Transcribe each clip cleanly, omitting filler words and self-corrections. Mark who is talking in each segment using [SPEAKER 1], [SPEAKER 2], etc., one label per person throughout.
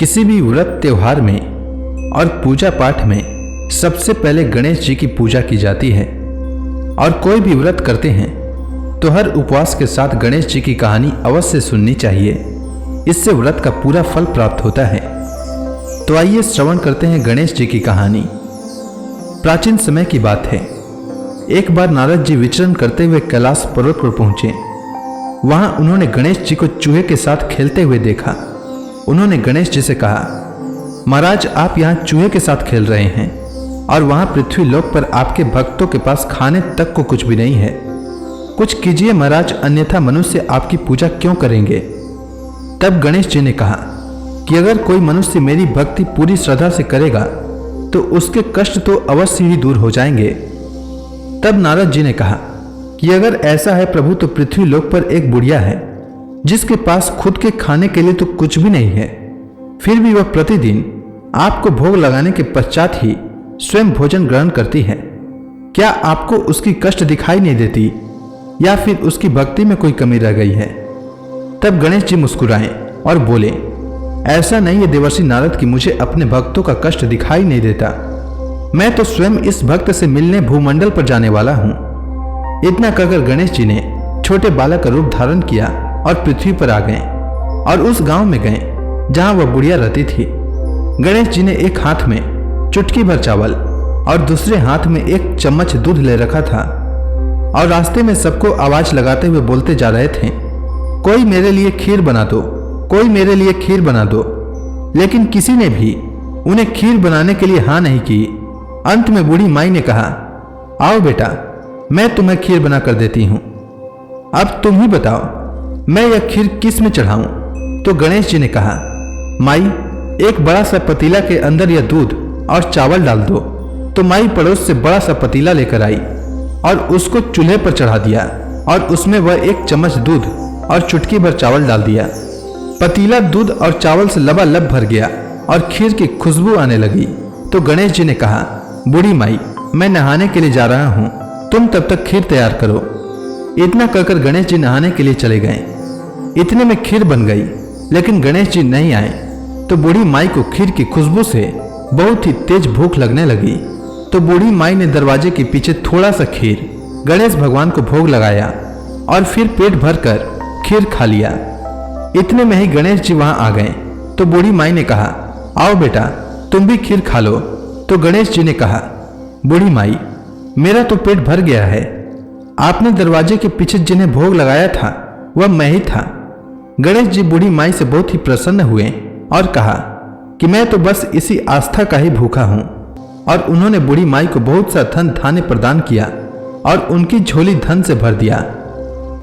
[SPEAKER 1] किसी भी व्रत त्योहार में और पूजा पाठ में सबसे पहले गणेश जी की पूजा की जाती है। और कोई भी व्रत करते हैं तो हर उपवास के साथ गणेश जी की कहानी अवश्य सुननी चाहिए। इससे व्रत का पूरा फल प्राप्त होता है। तो आइए श्रवण करते हैं गणेश जी की कहानी। प्राचीन समय की बात है। एक बार नारद जी विचरण करते हुए कैलाश पर्वत पर पहुंचे। वहां उन्होंने गणेश जी को चूहे के साथ खेलते हुए देखा। उन्होंने गणेश जी से कहा, महाराज आप यहाँ चूहे के साथ खेल रहे हैं और वहां पृथ्वी लोक पर आपके भक्तों के पास खाने तक को कुछ भी नहीं है। कुछ कीजिए महाराज, अन्यथा मनुष्य आपकी पूजा क्यों करेंगे। तब गणेश जी ने कहा कि अगर कोई मनुष्य मेरी भक्ति पूरी श्रद्धा से करेगा तो उसके कष्ट तो अवश्य ही दूर हो जाएंगे। तब नारद जी ने कहा कि अगर ऐसा है प्रभु, तो पृथ्वी लोक पर एक बुढ़िया है जिसके पास खुद के खाने के लिए तो कुछ भी नहीं है, फिर भी वह प्रतिदिन आपको भोग लगाने के पश्चात ही स्वयं भोजन ग्रहण करती है। क्या आपको उसकी कष्ट दिखाई नहीं देती या फिर उसकी भक्ति में कोई कमी रह गई है। तब गणेश जी मुस्कुराए और बोले, ऐसा नहीं है देवर्षि नारद कि मुझे अपने भक्तों का कष्ट दिखाई नहीं देता। मैं तो स्वयं इस भक्त से मिलने भूमंडल पर जाने वाला हूं। इतना कहकर गणेश जी ने छोटे बालक का रूप धारण किया और पृथ्वी पर आ गए और उस गांव में गए जहां वह बुढ़िया रहती थी। गणेश जी ने एक हाथ में चुटकी भर चावल और दूसरे हाथ में एक चम्मच दूध ले रखा था और रास्ते में सबको आवाज लगाते हुए बोलते जा रहे थे, कोई मेरे लिए खीर बना दो, कोई मेरे लिए खीर बना दो। लेकिन किसी ने भी उन्हें खीर बनाने के लिए हाँ नहीं की। अंत में बूढ़ी माई ने कहा, आओ बेटा, मैं तुम्हें खीर बना कर देती हूं। अब तुम ही बताओ मैं यह खीर किस में चढ़ाऊं। तो गणेश जी ने कहा, माई एक बड़ा सा पतीला के अंदर यह दूध और चावल डाल दो। तो माई पड़ोस से बड़ा सा पतीला लेकर आई और उसको चूल्हे पर चढ़ा दिया और उसमें वह एक चम्मच दूध और चुटकी भर चावल डाल दिया। पतीला दूध और चावल से लबालब भर गया और खीर की खुशबू आने लगी। तो गणेश जी ने कहा, बूढ़ी माई मैं नहाने के लिए जा रहा हूं, तुम तब तक खीर तैयार करो। इतना कहकर गणेश जी नहाने के लिए चले गए। इतने में खीर बन गई, लेकिन गणेश जी नहीं आए। तो बूढ़ी माई को खीर की खुशबू से बहुत ही तेज भूख लगने लगी। तो बूढ़ी माई ने दरवाजे के पीछे थोड़ा सा खीर गणेश भगवान को भोग लगाया और फिर पेट भरकर खीर खा लिया। इतने में ही गणेश जी वहां आ गए। तो बूढ़ी माई ने कहा, आओ बेटा तुम भी खीर खा लो। तो गणेश जी ने कहा, बूढ़ी माई मेरा तो पेट भर गया है। आपने दरवाजे के पीछे जिन्हें भोग लगाया था वह मैं ही था। गणेश जी बूढ़ी माई से बहुत ही प्रसन्न हुए और कहा कि मैं तो बस इसी आस्था का ही भूखा हूं। और उन्होंने बूढ़ी माई को बहुत सा धन धान्य प्रदान किया और उनकी झोली धन से भर दिया।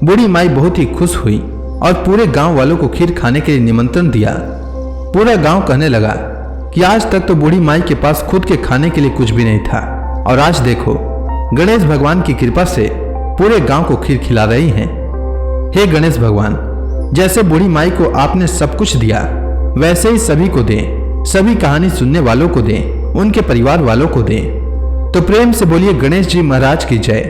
[SPEAKER 1] बूढ़ी माई बहुत ही खुश हुई और पूरे गांव वालों को खीर खाने के लिए निमंत्रण दिया। पूरा गांव कहने लगा कि आज तक तो बूढ़ी माई के पास खुद के खाने के लिए कुछ भी नहीं था, और आज देखो गणेश भगवान की कृपा से पूरे गांव को खीर खिला रही हैं। हे गणेश भगवान, जैसे बूढ़ी माई को आपने सब कुछ दिया वैसे ही सभी को दें, सभी कहानी सुनने वालों को दें, उनके परिवार वालों को दें। तो प्रेम से बोलिए गणेश जी महाराज की जय।